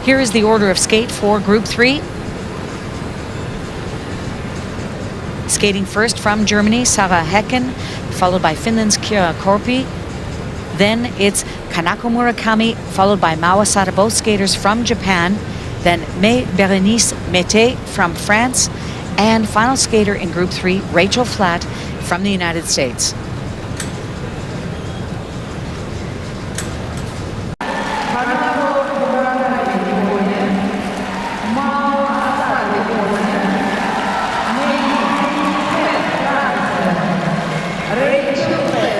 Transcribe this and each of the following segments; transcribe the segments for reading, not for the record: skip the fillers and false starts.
Here is the order of skate for Group 3. Skating first from Germany, Sara Häkkinen, followed by Finland's Kiira Korpi. Then it's Kanako Murakami, followed by Mao Asada, both skaters from Japan. Then Maë-Bérénice Mété from France. And final skater in Group 3, Rachel Flatt from the United States.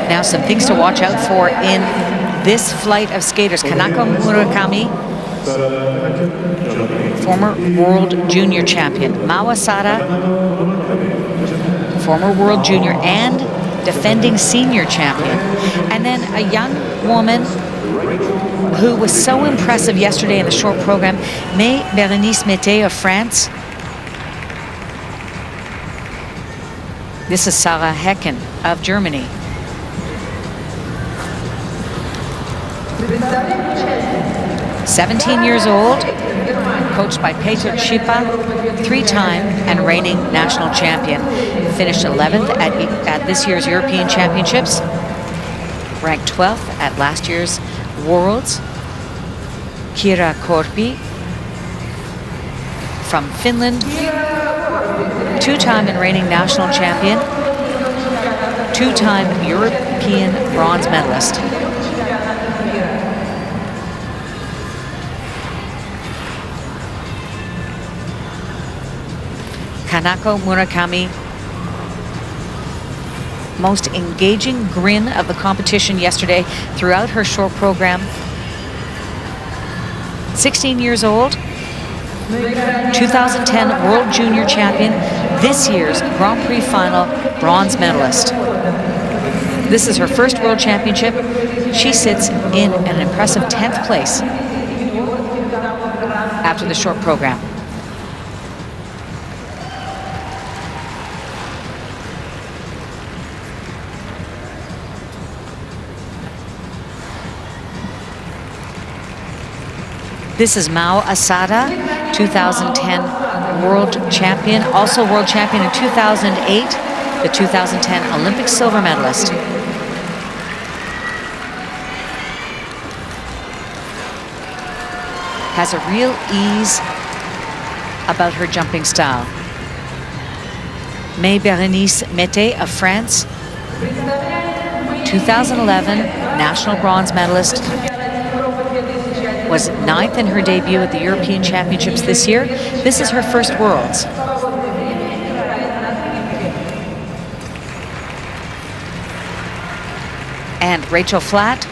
Now some things to watch out for in this flight of skaters. Kanako Murakami, former world junior champion. Mao Asada, former world junior and defending senior champion. And then a young woman who was so impressive yesterday in the short program, Maë-Bérénice Mété of France. This is Sara Häkkinen of Germany. "17 years old, coached by Petr Čipa, three-time and reigning national champion. Finished 11th at this year's European Championships, ranked 12th at last year's Worlds. Kiira Korpi from Finland, two-time and reigning national champion, two-time European bronze medalist. Kanako Murakami, most engaging grin of the competition yesterday throughout her short program. 16 years old, 2010 World Junior Champion, this year's Grand Prix final bronze medalist. This is her first World Championship. She sits in an impressive 10th place after the short program. This is Mao Asada, 2010 world champion, also world champion in 2008, the 2010 Olympic silver medalist. Has a real ease about her jumping style. Maë-Bérénice Mété of France, 2011 national bronze medalist. Was 9th in her debut at the European Championships this year. This is her first Worlds. And Rachel Flatt,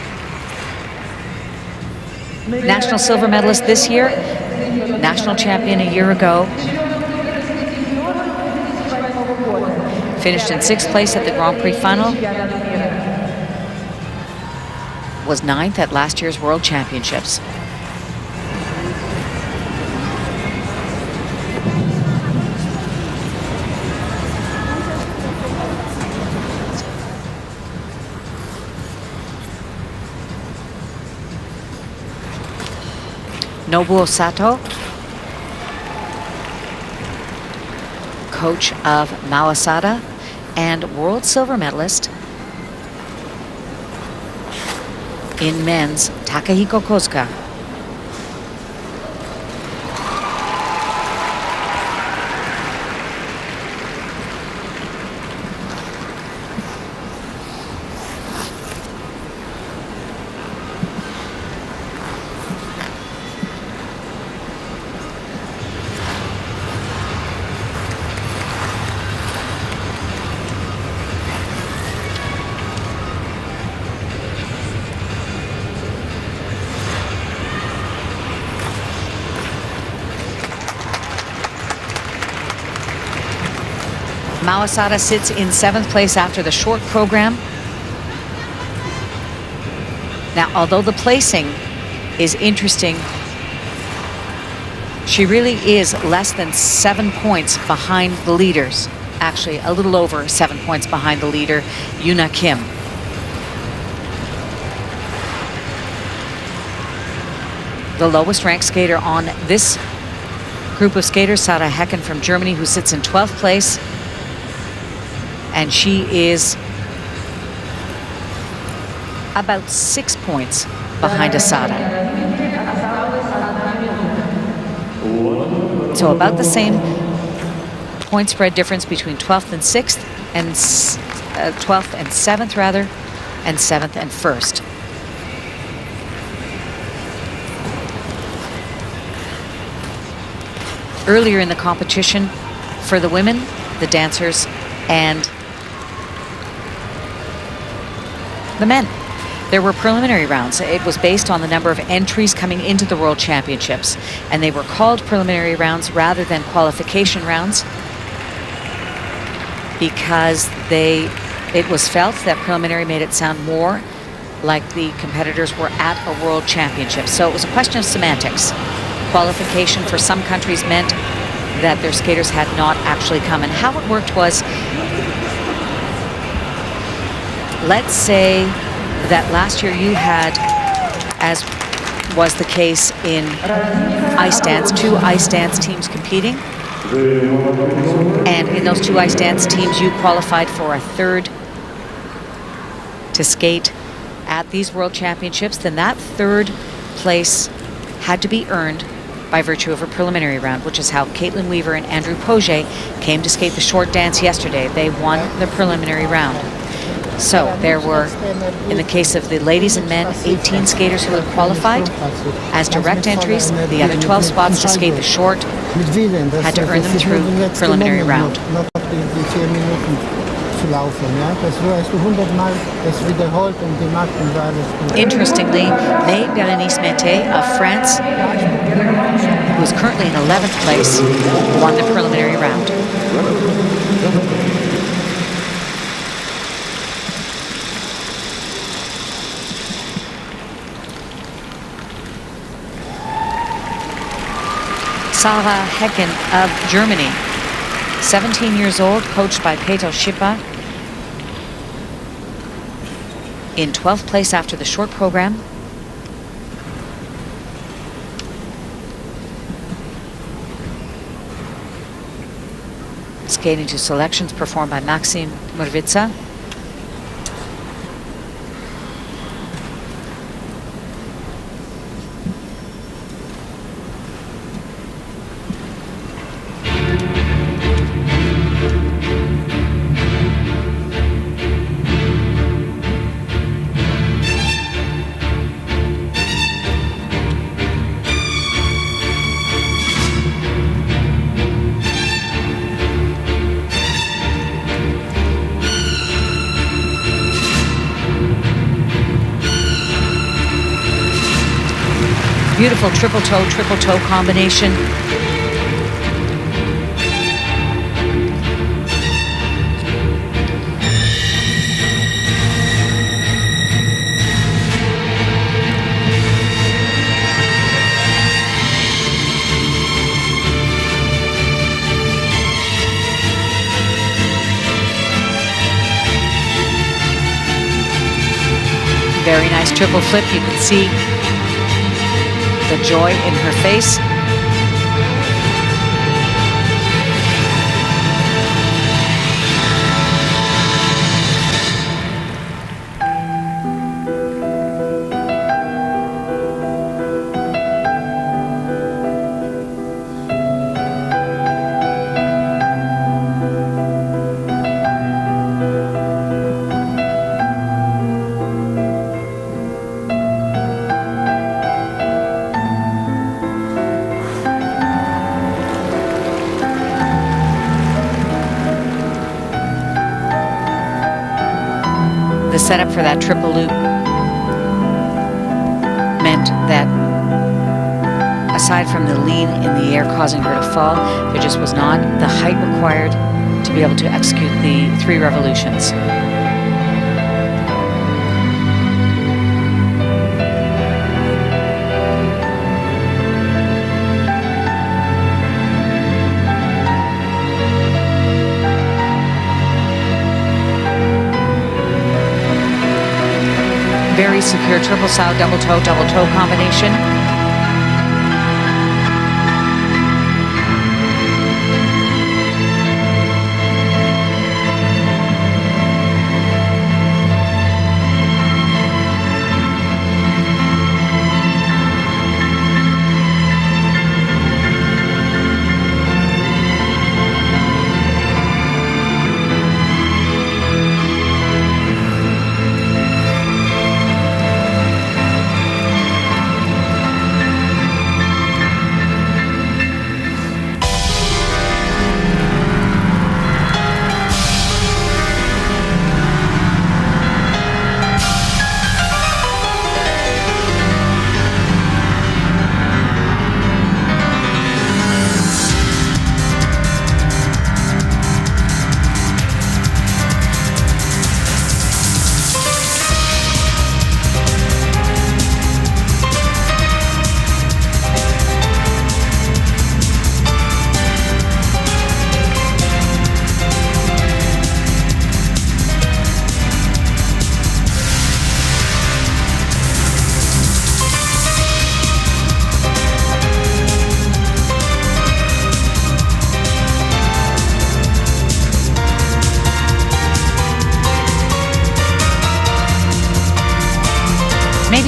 national silver medalist this year, national champion a year ago. Finished in 6th place at the Grand Prix final. Was 9th at last year's World Championships. Nobuo Sato, coach of Mao Asada and world silver medalist in men's, Takahiko Kozuka. Mao Asada sits in 7th place after the short program. Now, although the placing is interesting, she really is less than 7 points behind the leaders. Actually, a little over 7 points behind the leader, Yuna Kim. the lowest ranked skater on this group of skaters, Sarah Hecken from Germany, who sits in 12th place. And she is about 6 points behind Asada. So about the same point spread difference between 12th and 6th, and 12th and 7th rather, and 7th and 1st. Earlier in the competition for the women, the dancers, and the men, there were preliminary rounds. It was based on the number of entries coming into the World Championships, and they were called preliminary rounds rather than qualification rounds because it was felt that preliminary made it sound more like the competitors were at a World Championship. So it was a question of semantics. Qualification for some countries meant that their skaters had not actually come. And how it worked was, let's say that last year you had, as was the case in ice dance, 2 ice dance teams competing. And in those 2 ice dance teams, you qualified for a 3rd to skate at these World Championships. Then that 3rd place had to be earned by virtue of a preliminary round, which is how Caitlin Weaver and Andrew Poget came to skate the short dance yesterday. They won the preliminary round. So there were, in the case of the ladies and men, 18 skaters who had qualified as direct entries. The other 12 spots to skate the short had to earn them through preliminary round. Interestingly, May Berenice Mété of France, who is currently in 11th place, won the preliminary round. Sarah Hecken of Germany, 17 years old, coached by Peter Schipper, in 12th place after the short program. Skating to selections performed by Maxim Murvica. Beautiful triple toe combination. Very nice triple flip. You can see the joy in her face. The setup for that triple loop meant that aside from the lean in the air causing her to fall, there just was not the height required to be able to execute the 3 revolutions. Very secure triple sow, double toe combination.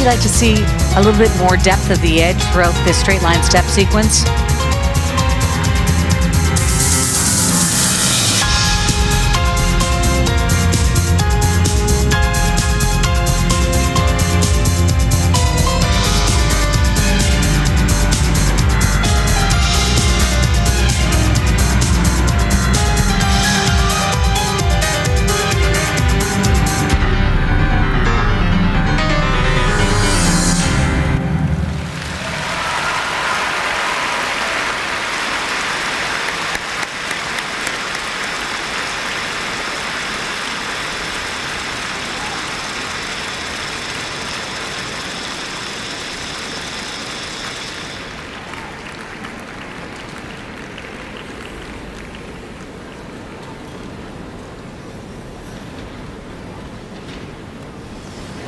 maybe like to see a little bit more depth of the edge throughout this straight line step sequence.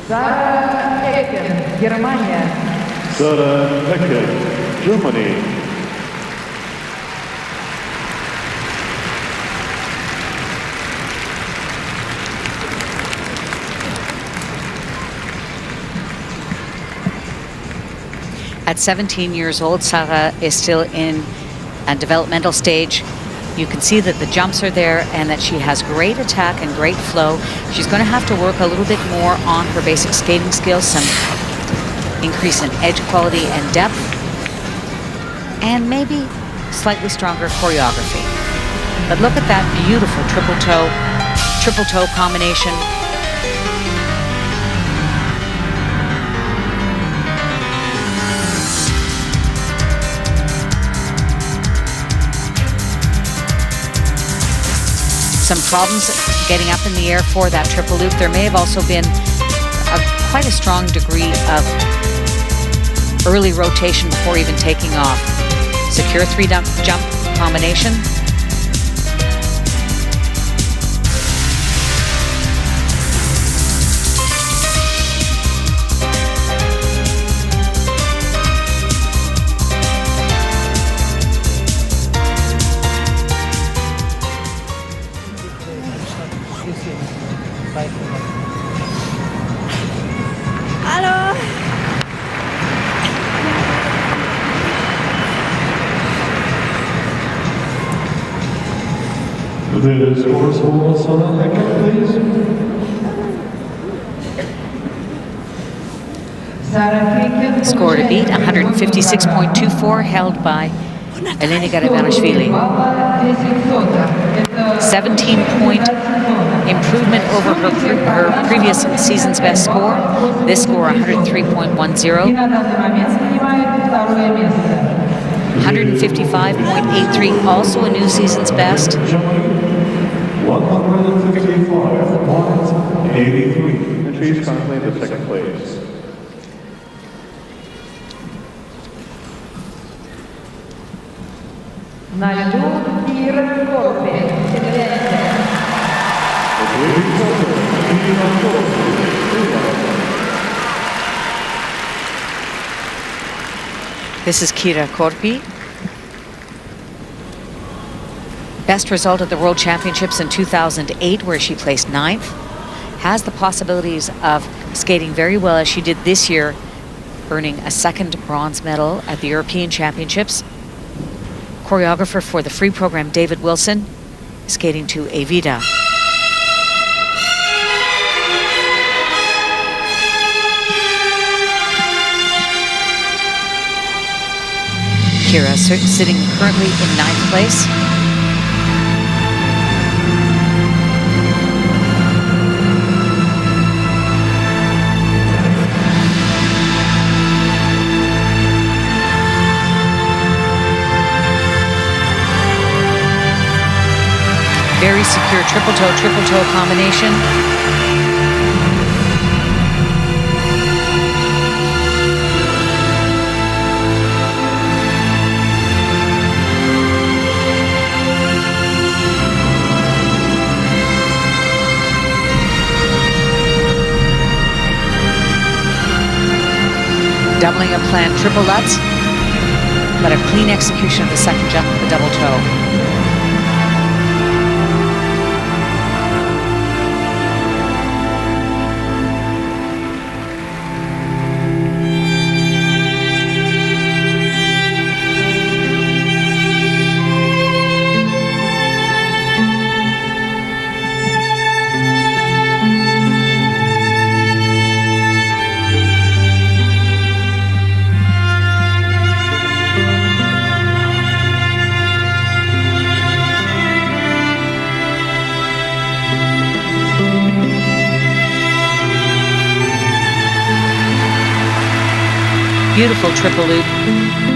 Sarah Hecken, Германия. Sarah Hecken, Germany. At 17 years old, Sarah is still in a developmental stage. You can see that the jumps are there and that she has great attack and great flow. She's going to have to work a little bit more on her basic skating skills, some increase in edge quality and depth, and maybe slightly stronger choreography. But look at that beautiful triple toe combination. Some problems getting up in the air for that triple loop. There may have also been quite a strong degree of early rotation before even taking off. Secure three jump combination. Hallo. The scores for Sarah Hecken, please. Sarah Hecken. Score to beat, 156.24, held by Eleni Garibanashvili. 17-point improvement over her previous season's best score. This score, 103.10. 155.83, also a new season's best. 155.83. And she's currently in the second place. На льду Кира Корпи. This is Kira Korpi. Best result at the World Championships in 2008, where she placed 9th. Has the possibilities of skating very well as she did this year, earning a second bronze medal at the European Championships. Choreographer for the free program, David Wilson, skating to Evita. Kira sitting currently in 9th place. Very secure triple toe combination. Doubling a planned triple lutz, but a clean execution of the second jump with the double toe. Beautiful triple loop.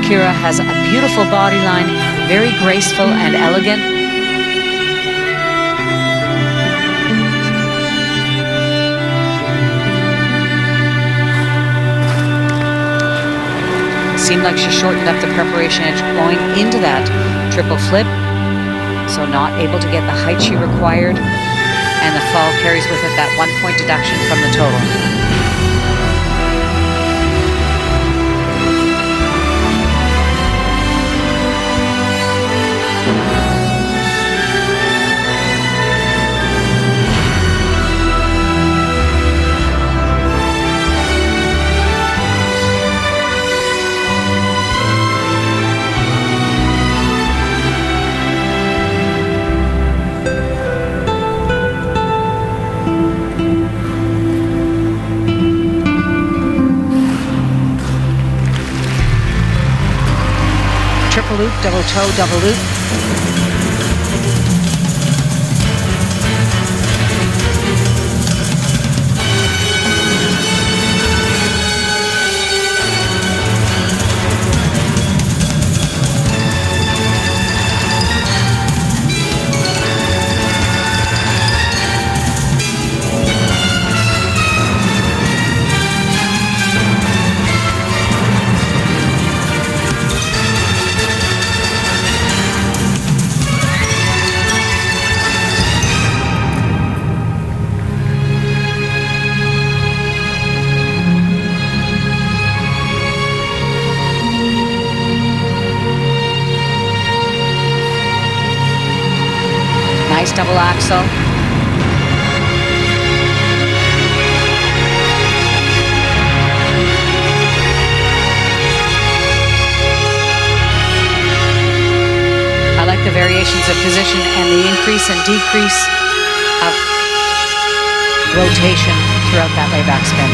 Kira has a beautiful body line, very graceful and elegant. Seemed like she shortened up the preparation edge going into that triple flip, so not able to get the height she required, and the fall carries with it that 1 point deduction from the total. Triple loop, double toe, double loop. Nice double axel. I like the variations of position and the increase and decrease of rotation throughout that layback spin.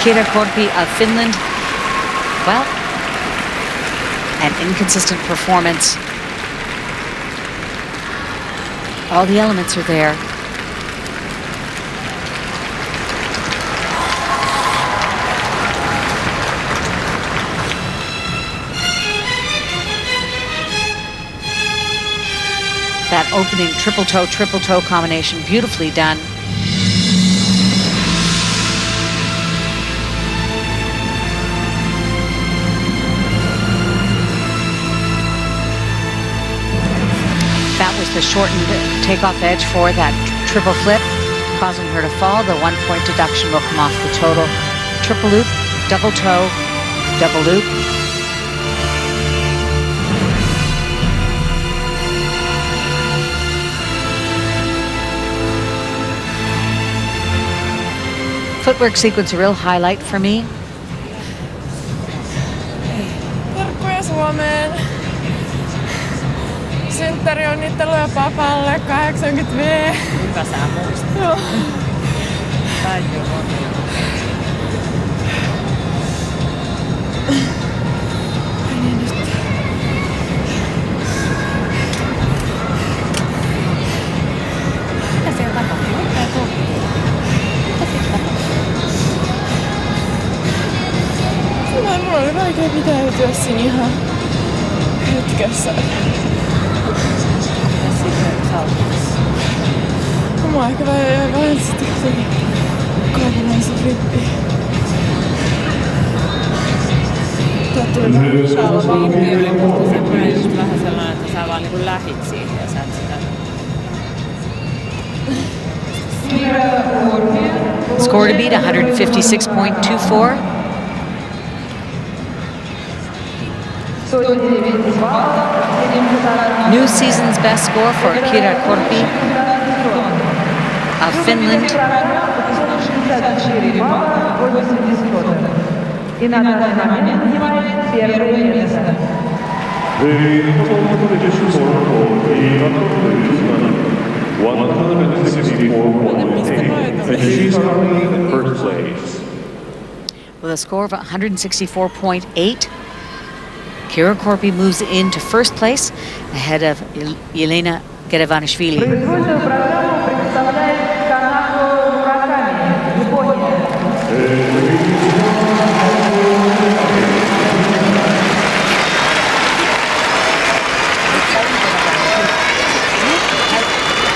Kira Korpi of Finland. Well, an inconsistent performance. All the elements are there. That opening triple toe combination, beautifully done. That was the shortened takeoff edge for that triple flip, causing her to fall. The 1 point deduction will come off the total. Triple loop, double toe, double loop. Footwork sequence, a real highlight for me. Terkkuja Suomeen. Synttärionnitteluja papalle 80V. Hyvä sä muistat. Joo. Mitä siellä tapahtuu? Mitä tuo? Mulla oli vaikea pitäytyä siinä ihan hetkessä. Mua ehkä vähän sitten kuitenkin kokonaan se flippi. Tää on viimpi oli musta semmoinen just vähän sellainen, että sä vaan niinku lähit siihen ja sä et sitä... Score to beat 156.24. New season's best score for Kira Korpi. of Finland. 564 балла, 80 сотых. И на данный момент занимает первое место. The total competition score for the upper is 164.8, and she's currently in first place. With a score of 164.8, Kira Korpi moves into first place ahead of Yelena Gerevanishvili. Произвольную программу представляет Канако Мураками, Япония.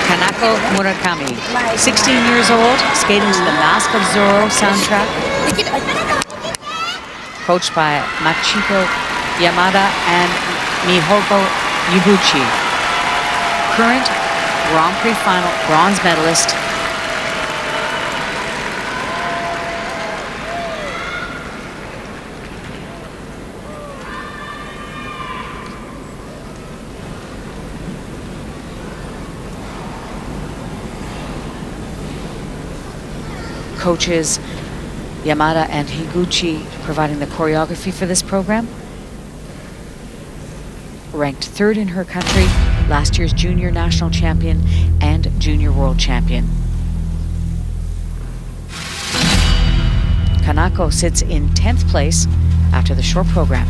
Kanako Murakami, 16 years old, skating to the Mask of Zorro soundtrack. Coached by Machiko Yamada and Mihogo Yuguchi. Current Grand Prix final bronze medalist. Coaches Yamada and Higuchi providing the choreography for this program. Ranked third in her country, last year's junior national champion and junior world champion. Kanako sits in 10th place after the short program.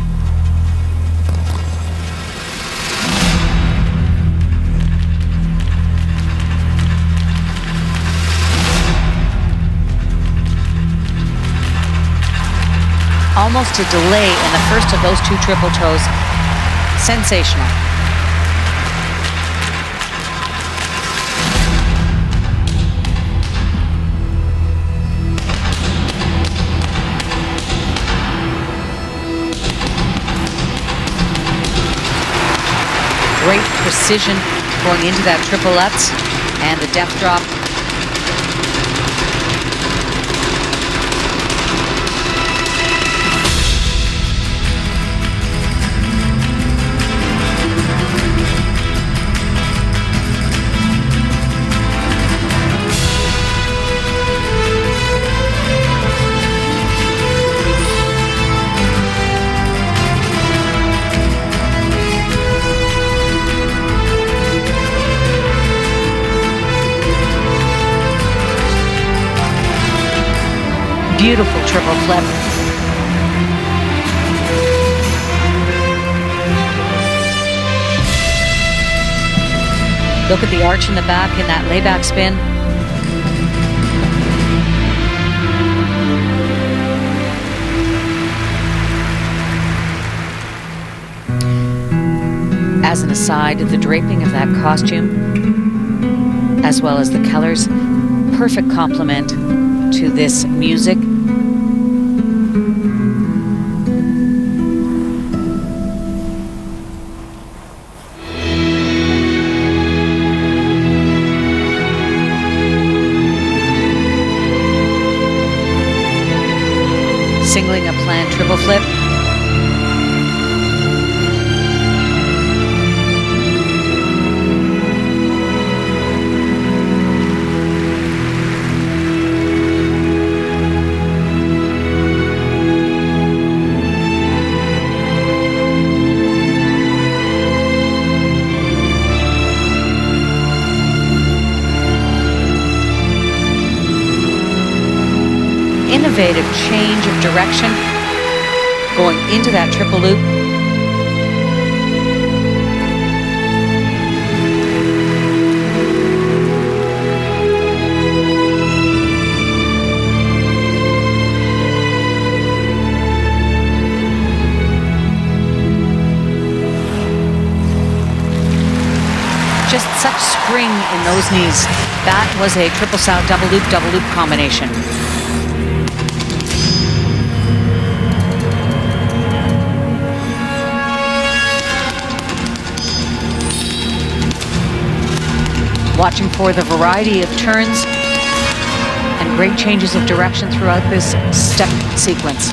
Almost a delay in the first of those two triple toes. Sensational. Great precision going into that triple Lutz and the depth drop. Beautiful triple flip. Look at the arch in the back in that layback spin. As an aside, the draping of that costume, as well as the colors, perfect complement to this music. Singling a planned triple flip. Innovative change of direction going into that triple loop. Just such spring in those knees. That was a triple sow double loop combination. Watching for the variety of turns and great changes of direction throughout this step sequence.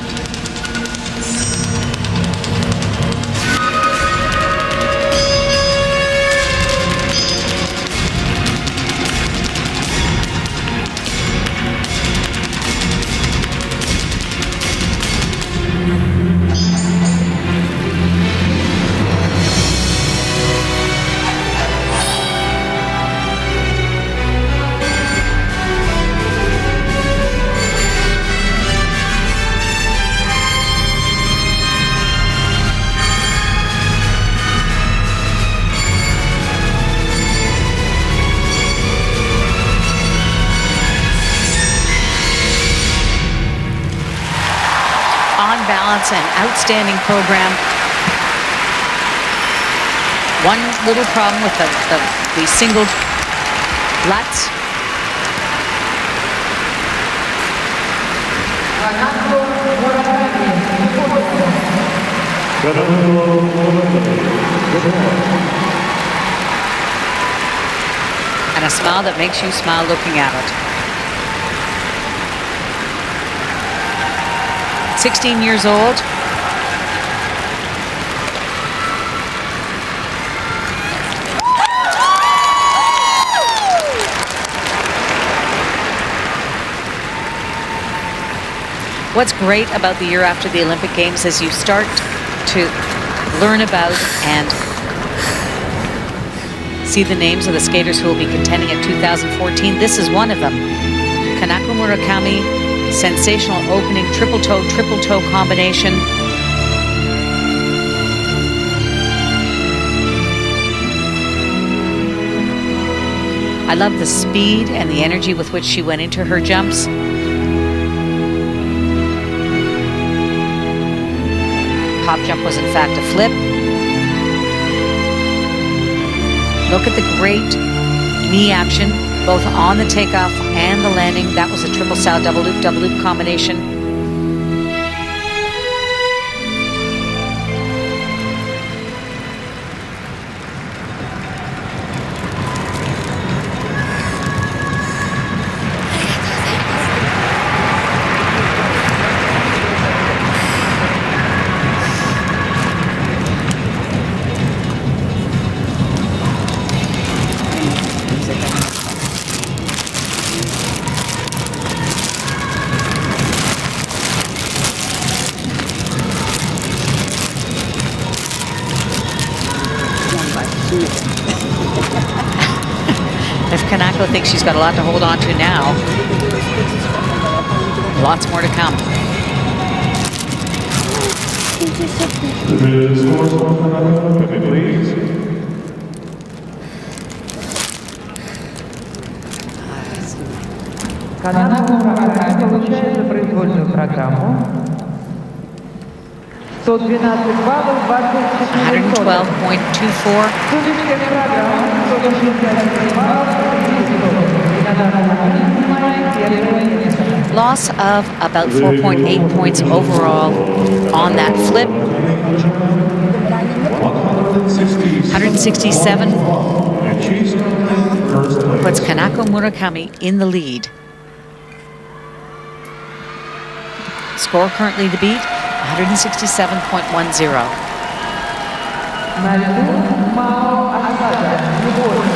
on balance and outstanding program. One little problem with the singled lutz. And a smile that makes you smile looking at it. 16 years old. What's great about the year after the Olympic Games is you start to learn about and see the names of the skaters who will be contending at 2014. This is one of them. Kanako Murakami, sensational opening triple toe combination. I love the speed and the energy with which she went into her jumps. Pop jump was in fact a flip. Look at the great knee action, both on the takeoff and the landing. That was a triple sow double loop combination. If Kanako thinks she's got a lot to hold on to now, lots more to come. The scores for Kanako, please. Канако Murakami получает за произвольную программу 112 баллов, 24 112.24. Судейская программа 165 баллов, 300. На данный момент занимает первое место. Loss of about 4.8 points overall on that flip. 167 puts Kanako Murakami in the lead. Score currently to beat, 167.10. На льду Мао Асада, Любовь.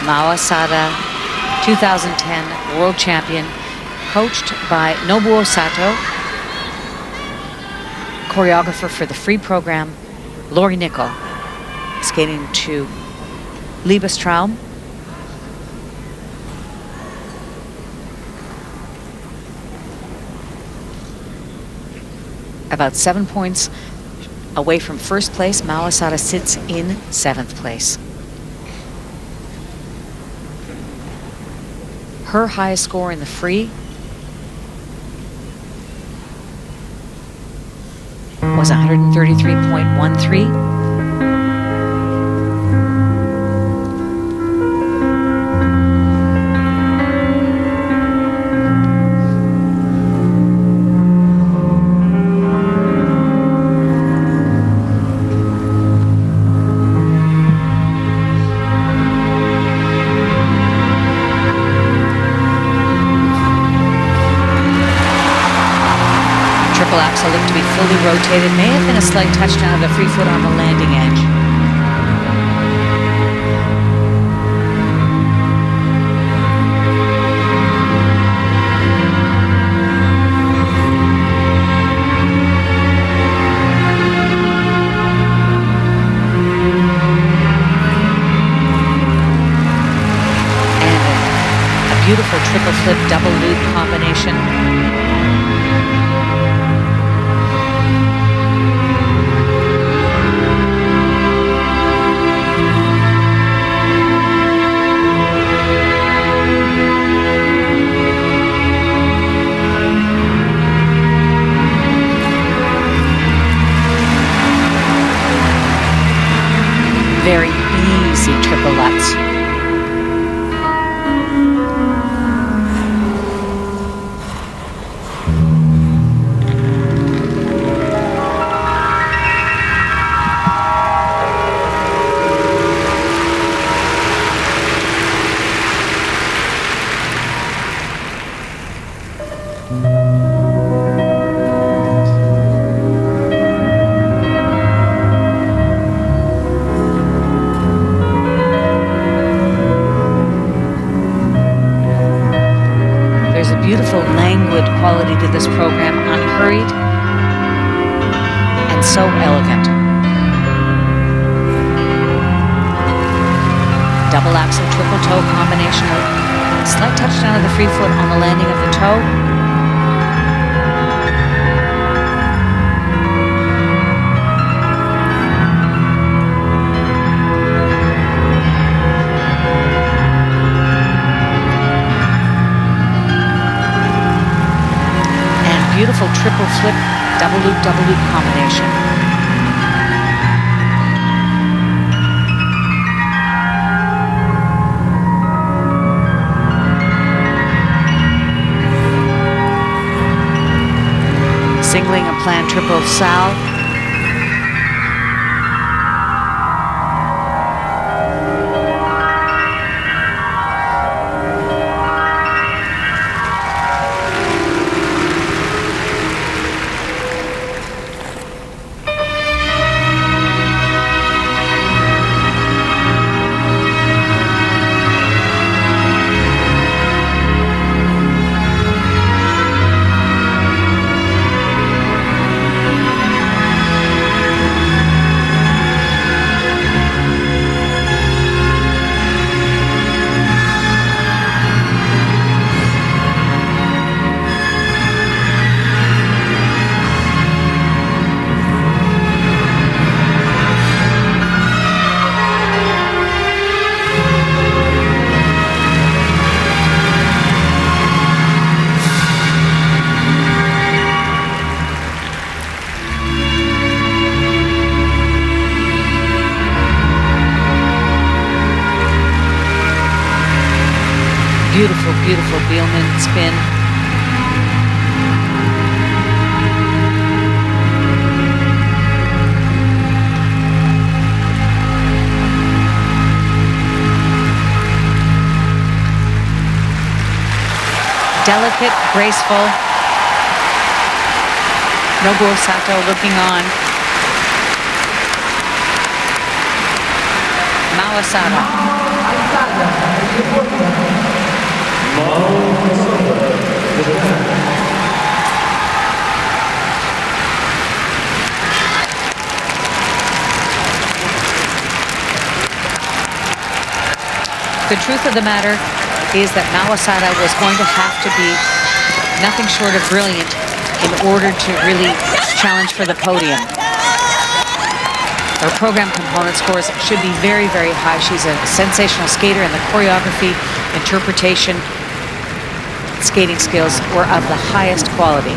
Mao Asada, 2010 world champion, coached by Nobuo Sato. Choreographer for the free program, Lori Nickel, skating to Liebestraum. About 7 points away from first place, Mao Asada sits in 7th place. Her highest score in the free was 133.13. Triple axel looked to be fully rotated. May have been a slight touchdown of the free foot on the landing edge. And a beautiful triple flip double loop combination. very easy triple lutz. Beautiful, languid quality to this program, unhurried and so elegant. Double axel, triple toe combination. Slight touchdown of the free foot on the landing of the toe. Beautiful triple flip, double loop combination. Singling a planned triple salve. Beautiful, beautiful Biellmann spin. Delicate, graceful. Nobuo Sato looking on. Mao Asada. The truth of the matter is that Mao Asada was going to have to be nothing short of brilliant in order to really challenge for the podium. Her program component scores should be very, very high. She's a sensational skater, and the choreography, interpretation, skating skills were of the highest quality.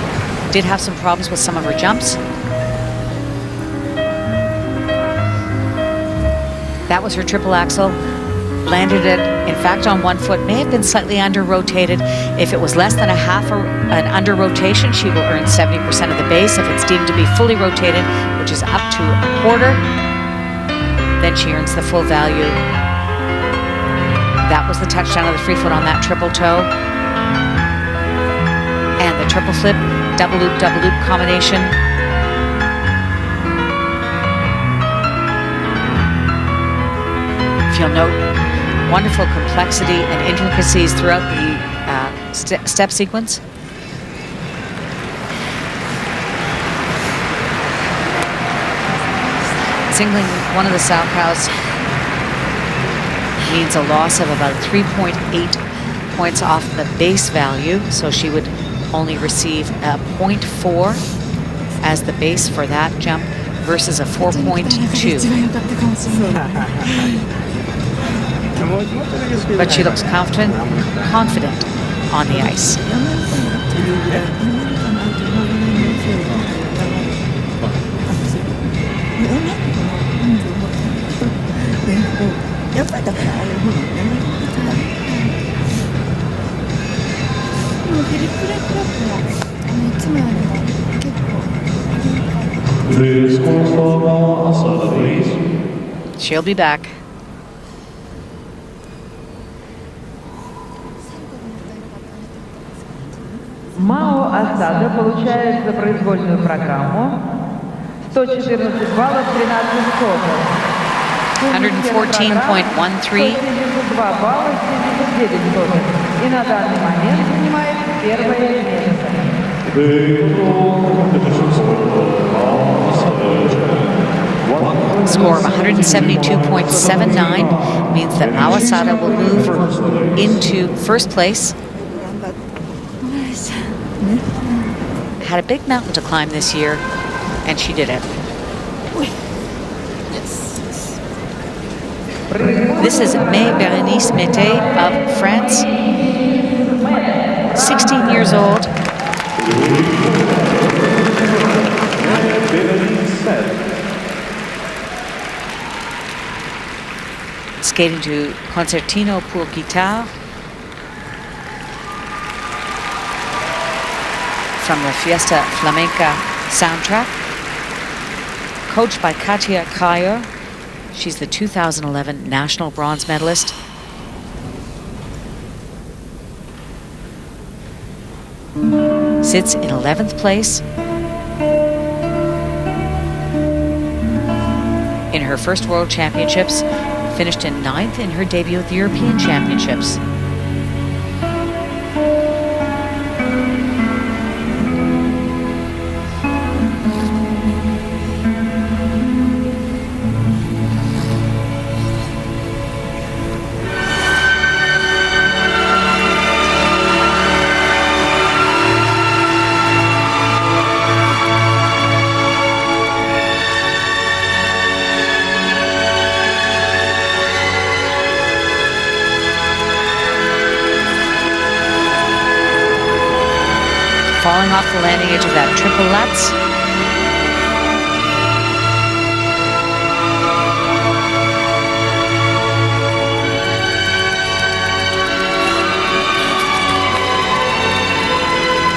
Did have some problems with some of her jumps. That was her triple axel. Landed it, in fact, on one foot. May have been slightly under-rotated. If it was less than an under-rotation, she will earn 70% of the base. If it's deemed to be fully rotated, which is up to a quarter, then she earns the full value. That was the touchdown of the free foot on that triple toe. And the triple flip, double loop combination. If you'll note, wonderful complexity and intricacies throughout the step sequence. Singling one of the Salchows means a loss of about 3.8 points off the base value, so she would only receive a 0.4 as the base for that jump versus a 4.2. But she looks confident on the ice. The score for Mao Asada, please. She'll be back. Мао Асада получает за произвольную программу 114 баллов, 13 скоков. 114.13. 172 балла, 79 скоков. И на данный момент занимает первое место. The overall competition score for Mao Asada, Score of 172.79 means that Mao Asada will move into first place. Had a big mountain to climb this year, and she did it. This is May Berenice Mété of France, 16 years old. Skating to Concertino pour Guitare from the Fiesta Flamenca soundtrack. Coached by Katia Kayer. She's the 2011 national bronze medalist. Sits in 11th place. In her first World Championships, finished in 9th in her debut at the European Championships. Falling off the landing edge of that triple Lutz.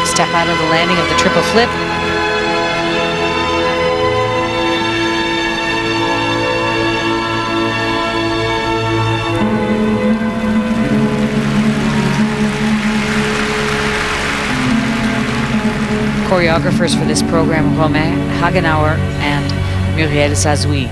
Step out of the landing of the triple flip. Choreographers for this program, Romain Hagenauer and Muriel Zazoui.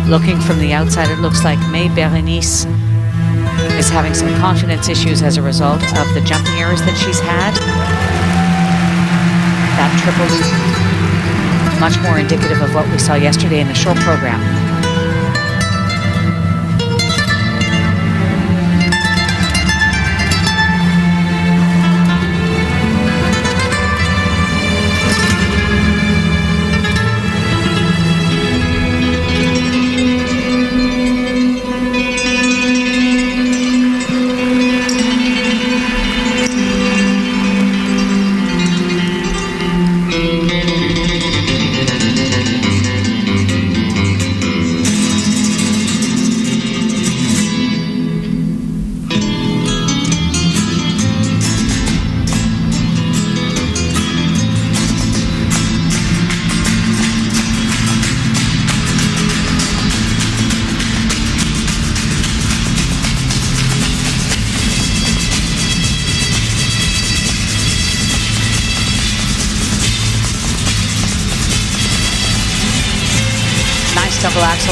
Looking from the outside, it looks like May Berenice is having some confidence issues as a result of the jumping errors that she's had. That triple loop, much more indicative of what we saw yesterday in the short program.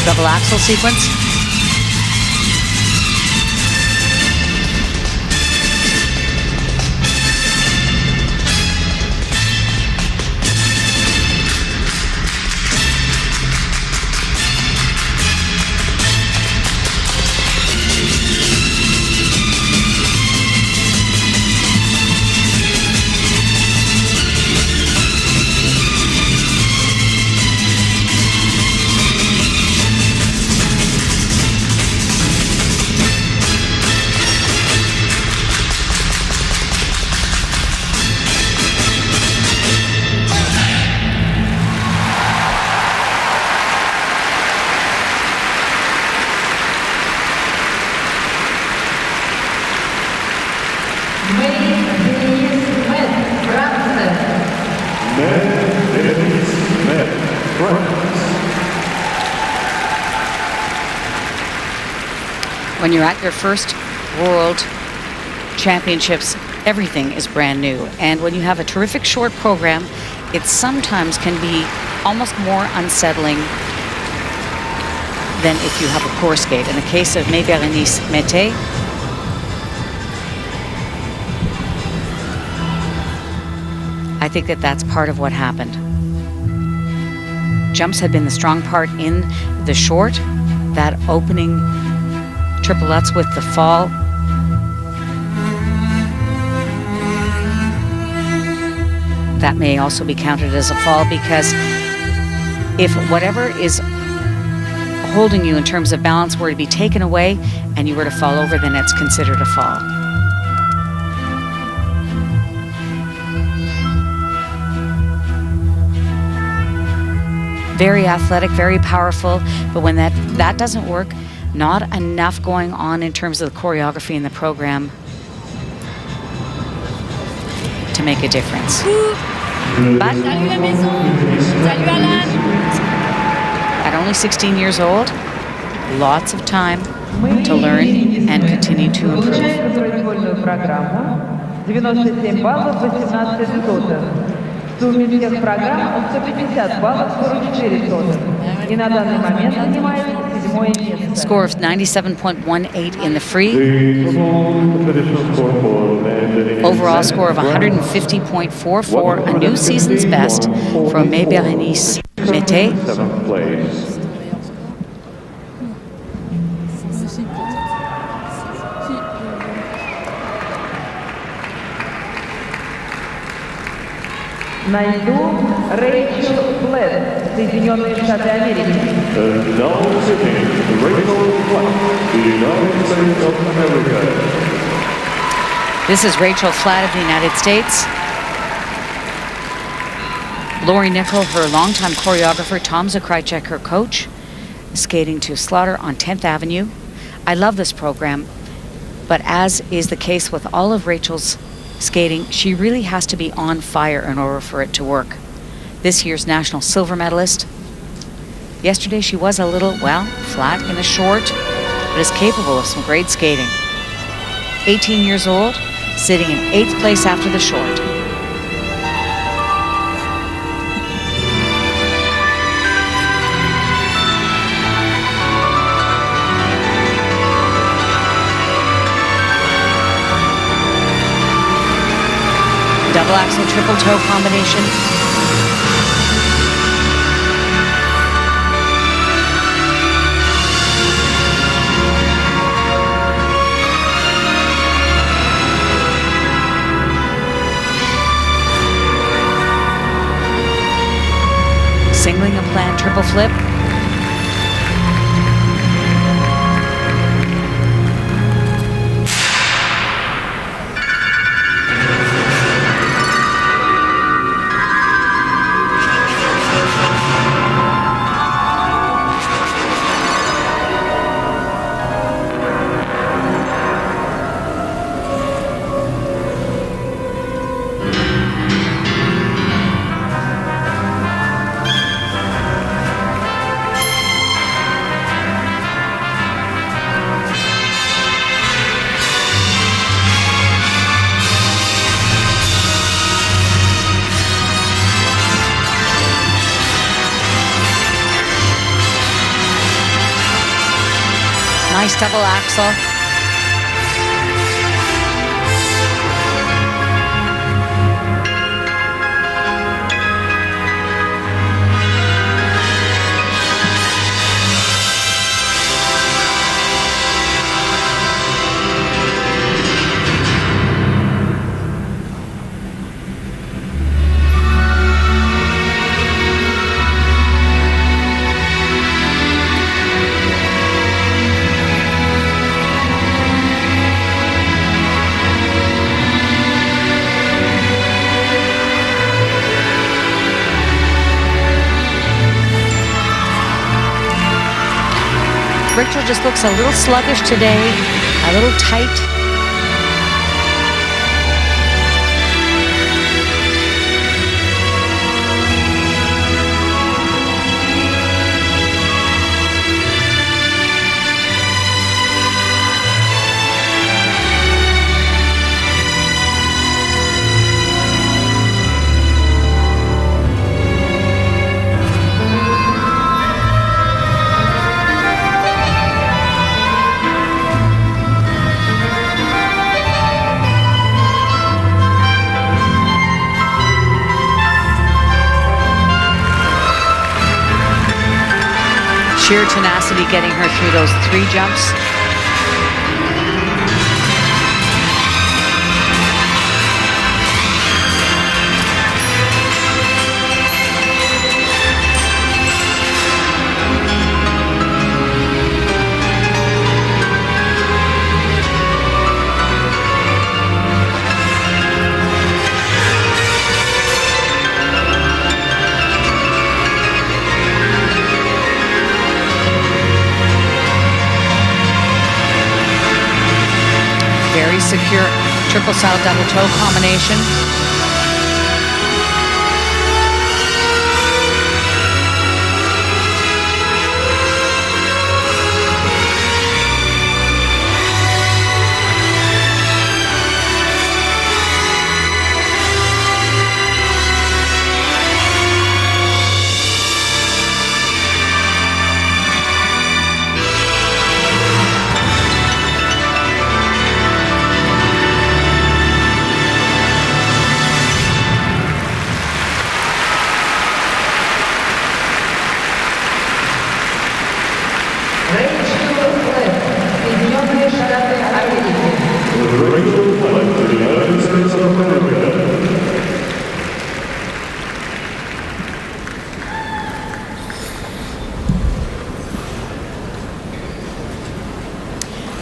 Double axel sequence. When you're at your first World Championships, everything is brand new. And when you have a terrific short program, it sometimes can be almost more unsettling than if you have a poor skate. In the case of Maë-Bérénice Mété, I think that that's part of what happened. Jumps had been the strong part in the short. That opening triple Lutz with the fall. That may also be counted as a fall, because if whatever is holding you in terms of balance were to be taken away and you were to fall over, then it's considered a fall. Very athletic, very powerful, but when that doesn't work, not enough going on in terms of the choreography in the program to make a difference. But Salut la maison. Salut Alan. at only 16 years old, lots of time to learn and continue to improve. Получается произвольную программу 97 баллов 18 сотых. В сумме всех программ 150 баллов 44 сотых. И на данный момент занимает 7-е место. Score of 97.18 in the free. The total competition score for men. Overall score of 150.44, a new season's best for Maë-Bérénice Mété. 7th place. На льду Рэйчел Флетт, Соединенные Штаты Америки. And now sitting, Rachel Flatt, the United States of America. This is Rachel Flatt of the United States. Lori Nickel, her longtime choreographer, Tom Zakrajcek, her coach, skating to Slaughter on 10th Avenue. I love this program, but as is the case with all of Rachel's skating, she really has to be on fire in order for it to work. This year's national silver medalist. Yesterday she was a little, well, flat in the short, but is capable of some great skating. 18 years old, sitting in 8th place after the short. Double axel, triple toe combination. Singling a planned triple flip. Nice double axel. Rachel just looks a little sluggish today, a little tight. Sheer tenacity getting her through those 3 jumps. Very secure triple saddle double toe combination.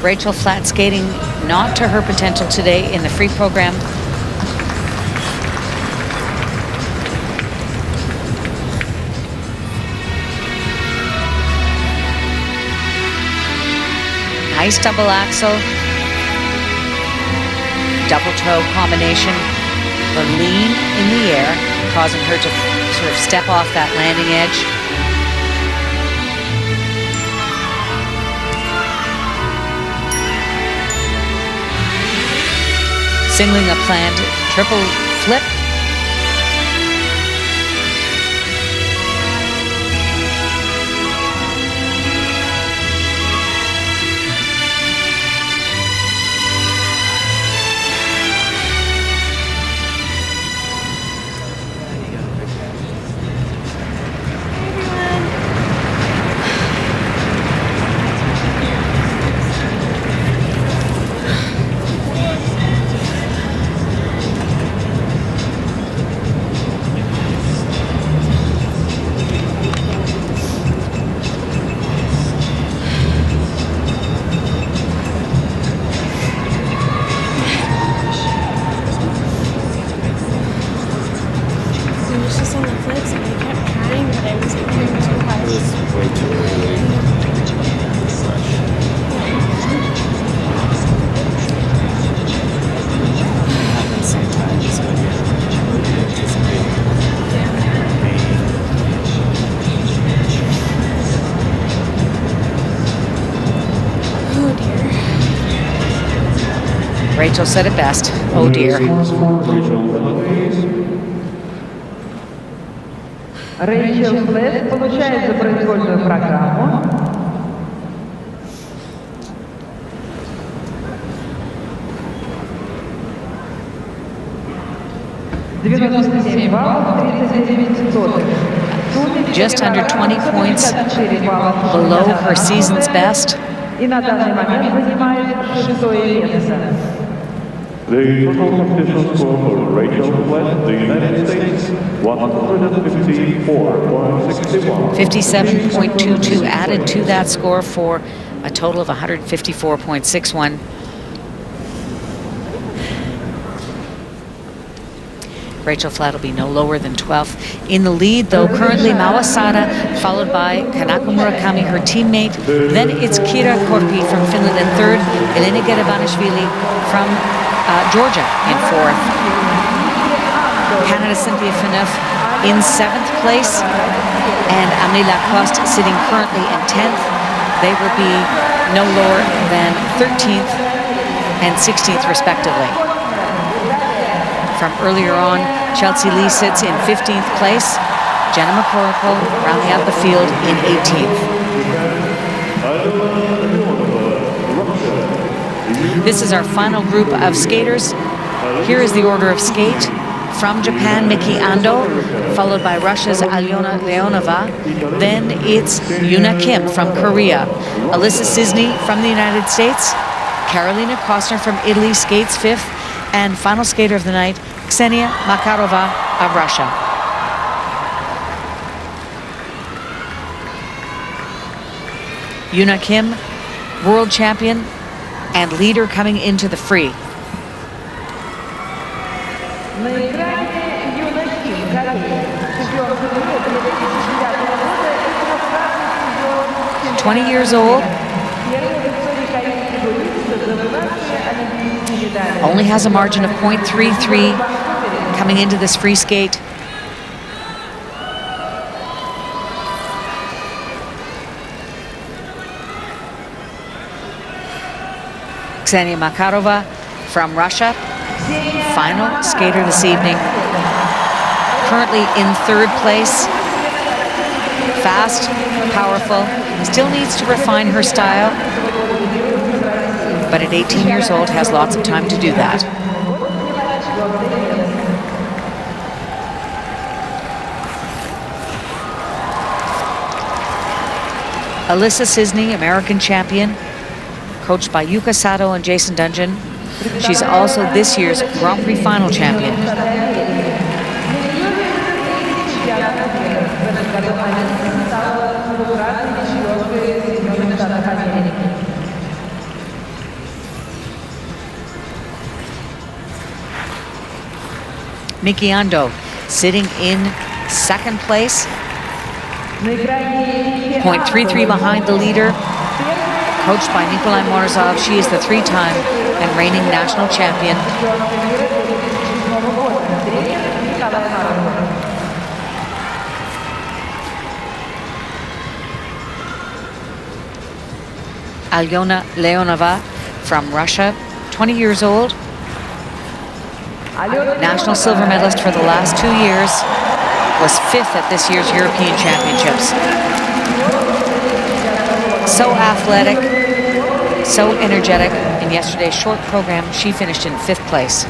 Rachel Flatt skating not to her potential today in the free program. Nice double axel, double toe combination. The lean in the air, causing her to sort of step off that landing edge. Singling a planned triple flip. Rachel said it best. Oh dear. Рэйчел Флэт получает за произвольную программу. Just under 20 points below her season's best. И на данный момент занимает 6-е место. The total competition score for Rachel Flatt, the United States, 154.61. 57.22 added to that score for a total of 154.61. Rachel Flatt will be no lower than 12th. In the lead, though, currently Mawasada, followed by Kanako Murakami, her teammate. Then it's Kira Korpi from Finland in 3rd, Elena Gerabanishvili from Georgia in 4th. Canada's Cynthia Phaneuf in 7th place, and Amélie Lacoste sitting currently in 10th. They will be no lower than 13th and 16th respectively. From earlier on, Chelsea Lee sits in 15th place. Jenna McCorkle rounding out the field in 18th. This is our final group of skaters. Here is the order of skate. from Japan, Miki Ando, followed by Russia's Alyona Leonova. Then it's Yuna Kim from Korea. Alyssa Cisney from the United States. Karolina Kostner from Italy skates 5th. And final skater of the night, Ksenia Makarova of Russia. Yuna Kim, world champion and leader coming into the free. На экране Юна Ким, Корея, чемпионка мира 2009 года и двукратный сезон 20 years old. Первый в истории корейской фигуристки, завоевавшая олимпийские медали. Only has a margin of .33 coming into this free skate. Ksenia Makarova from Russia, final skater this evening. Currently in 3rd place. Fast, powerful, still needs to refine her style, but at 18 years old has lots of time to do that. Alyssa Cisney, American champion, coached by Yuka Sato and Jason Dungeon. She's also this year's Grand Prix final champion. Miki Ando sitting in 2nd place. .33 behind the leader. Coached by Nikolai Morozov, she is the 3-time and reigning national champion. Alyona Leonova from Russia, 20 years old. National silver medalist for the last 2 years. Was 5th at this year's European Championships. So athletic, so energetic. In yesterday's short program, she finished in 5th place.